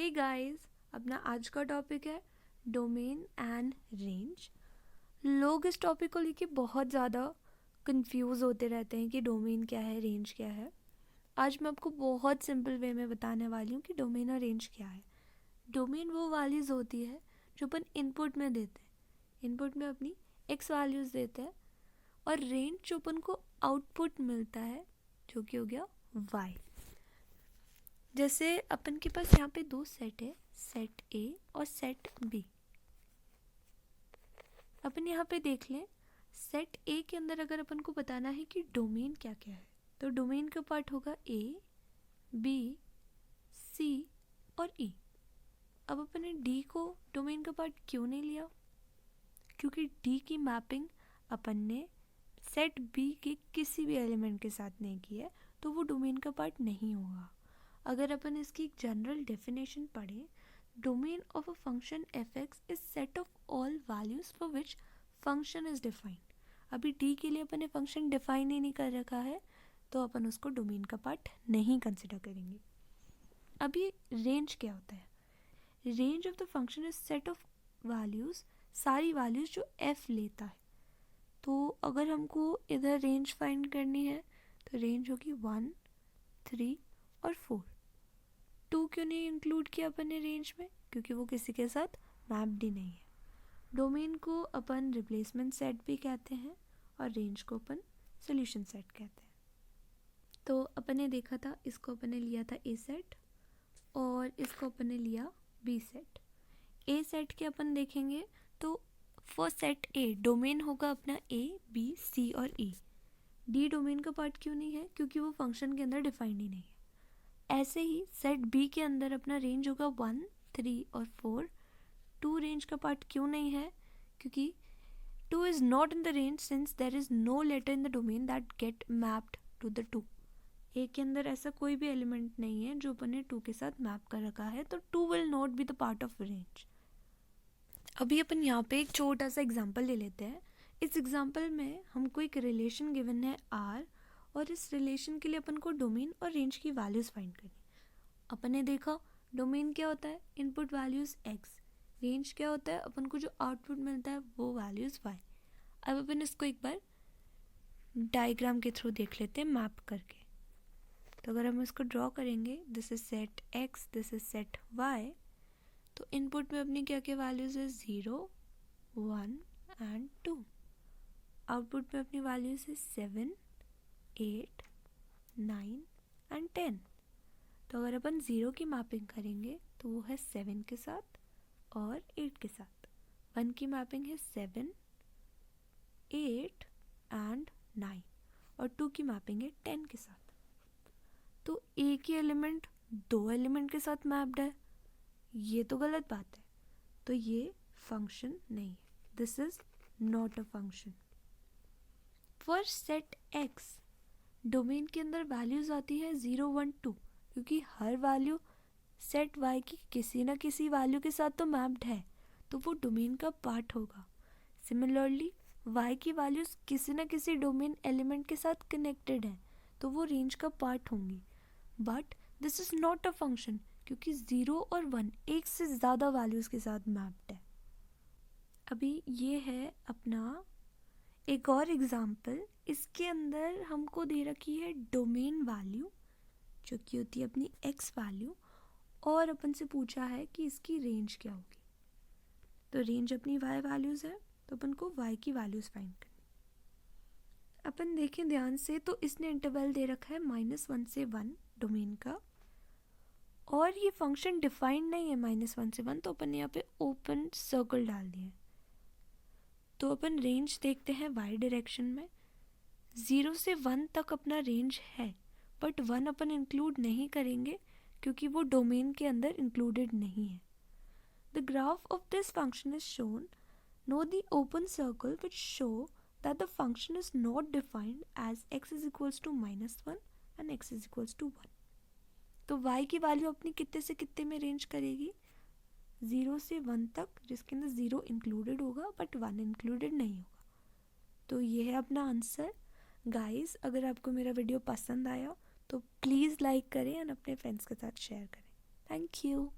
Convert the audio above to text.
Hey guys, अपना आज का टॉपिक है डोमेन एंड रेंज। लोग इस टॉपिक को लेके बहुत ज़्यादा कंफ्यूज होते रहते हैं कि डोमेन क्या है, रेंज क्या है। आज मैं आपको बहुत सिंपल वे में बताने वाली हूँ कि डोमेन और रेंज क्या है। डोमेन वो वैल्यूज़ होती है जो अपन इनपुट में देते हैं, इनपुट में अपनी एक्स वैल्यूज़ देते हैं, और रेंज जो अपन को आउटपुट मिलता है जो कि हो गया वाई। जैसे अपन के पास यहाँ पे दो सेट है, सेट ए और सेट बी। अपन यहाँ पे देख लें, सेट ए के अंदर अगर अपन को बताना है कि डोमेन क्या क्या है, तो डोमेन का पार्ट होगा ए, बी, सी और ई। अब अपन ने डी को डोमेन का पार्ट क्यों नहीं लिया? क्योंकि डी की मैपिंग अपन ने सेट बी के किसी भी एलिमेंट के साथ नहीं की है, तो वो डोमेन का पार्ट नहीं होगा। अगर अपन इसकी एक जनरल डेफिनेशन पढ़ें, domain of a function F x is set of all values for which function is defined. अभी डी के लिए अपन ने फंक्शन डिफाइन ही नहीं कर रखा है, तो अपन उसको डोमेन का पार्ट नहीं कंसिडर करेंगे। अभी रेंज क्या होता है? Range of the function is set of values, सारी वैल्यूज जो एफ लेता है। तो अगर हमको इधर रेंज फाइंड करनी है तो रेंज होगी 1, 3 और 4। 2 क्यों नहीं इंक्लूड किया अपन ने रेंज में? क्योंकि वो किसी के साथ मैप्ड ही नहीं है। डोमेन को अपन रिप्लेसमेंट सेट भी कहते हैं और रेंज को अपन सोल्यूशन सेट कहते हैं। तो अपन ने देखा था, इसको अपन ने लिया था ए सेट और इसको अपन ने लिया बी सेट। ए सेट के अपन देखेंगे तो फॉर सेट ए डोमेन होगा अपना ए, बी, सी और ई। डी डोमेन का पार्ट क्यों नहीं है? क्योंकि वो फंक्शन के अंदर डिफाइंड ही नहीं है। ऐसे ही सेट बी के अंदर अपना रेंज होगा 1, 3 और 4। 2 रेंज का पार्ट क्यों नहीं है? क्योंकि 2 is not in the range since there is no letter in the domain that get mapped to the 2। A के अंदर ऐसा कोई भी एलिमेंट नहीं है जो अपन ने 2 के साथ मैप कर रखा है, तो 2 will not be the part of range. अभी अपन यहाँ पे एक छोटा सा एग्जाम्पल ले लेते हैं। इस एग्जाम्पल में हमको एक रिलेशन गिवन है आर, और इस रिलेशन के लिए अपन को डोमेन और रेंज की वैल्यूज़ फाइंड करनी। अपन ने देखा डोमेन क्या होता है, इनपुट वैल्यूज़ एक्स। रेंज क्या होता है, अपन को जो आउटपुट मिलता है वो वैल्यूज़ वाई। अब अपन इसको एक बार डायग्राम के थ्रू देख लेते हैं मैप करके। तो अगर हम इसको ड्रॉ करेंगे, this is set X, this is set Y, तो इनपुट में अपनी क्या क्या वैल्यूज़ है, 0, 1 एंड 2। आउटपुट में अपनी वैल्यूज़ है 7, 8, 9 एंड 10। तो अगर अपन 0 की मैपिंग करेंगे तो वो है 7 के साथ और 8 के साथ। 1 की मैपिंग है 7, 8 एंड 9, और 2 की मैपिंग है 10 के साथ। तो एक ही एलिमेंट 2 एलिमेंट के साथ मैप्ड है, ये तो गलत बात है। तो ये फंक्शन नहीं है, this is not a function. For set x domain के अंदर वैल्यूज आती है 0, 1, 2, क्योंकि हर वैल्यू सेट वाई की किसी ना किसी वैल्यू के साथ तो मैप्ड है, तो वो डोमेन का पार्ट होगा। सिमिलरली वाई की वैल्यूज किसी ना किसी डोमेन एलिमेंट के साथ कनेक्टेड है, तो वो रेंज का पार्ट होंगी। But this is not a function, क्योंकि 0 और 1 एक से ज़्यादा वैल्यूज के साथ मैप्ड है। अभी ये है अपना एक और एग्जाम्पल। इसके अंदर हमको दे रखी है डोमेन वैल्यू जो कि होती है अपनी एक्स वैल्यू, और अपन से पूछा है कि इसकी रेंज क्या होगी। तो रेंज अपनी वाई वैल्यूज़ है, तो अपन को वाई की वैल्यूज़ फाइंड करनी। अपन देखें ध्यान से तो इसने इंटरवल दे रखा है -1 से 1 डोमेन का, और ये फंक्शन डिफाइंड नहीं है -1 से 1, तो अपन ने यहाँ पे ओपन सर्कल डाल दिया है। तो अपन रेंज देखते हैं वाई डायरेक्शन में। 0 से 1 तक अपना रेंज है, बट 1 अपन इंक्लूड नहीं करेंगे क्योंकि वो डोमेन के अंदर इंक्लूडेड नहीं है। The graph of this function is shown, no the open circle which show that the function is not defined as x is equals to -1 and x is equals to 1। तो y की value अपनी कितने से कितने में range करेगी, 0 से 1 तक, जिसके अंदर 0 इंक्लूडेड होगा बट 1 इंक्लूडेड नहीं होगा। तो ये है अपना आंसर। गाइस, अगर आपको मेरा वीडियो पसंद आया तो प्लीज़ लाइक करें और अपने फ्रेंड्स के साथ शेयर करें। Thank you.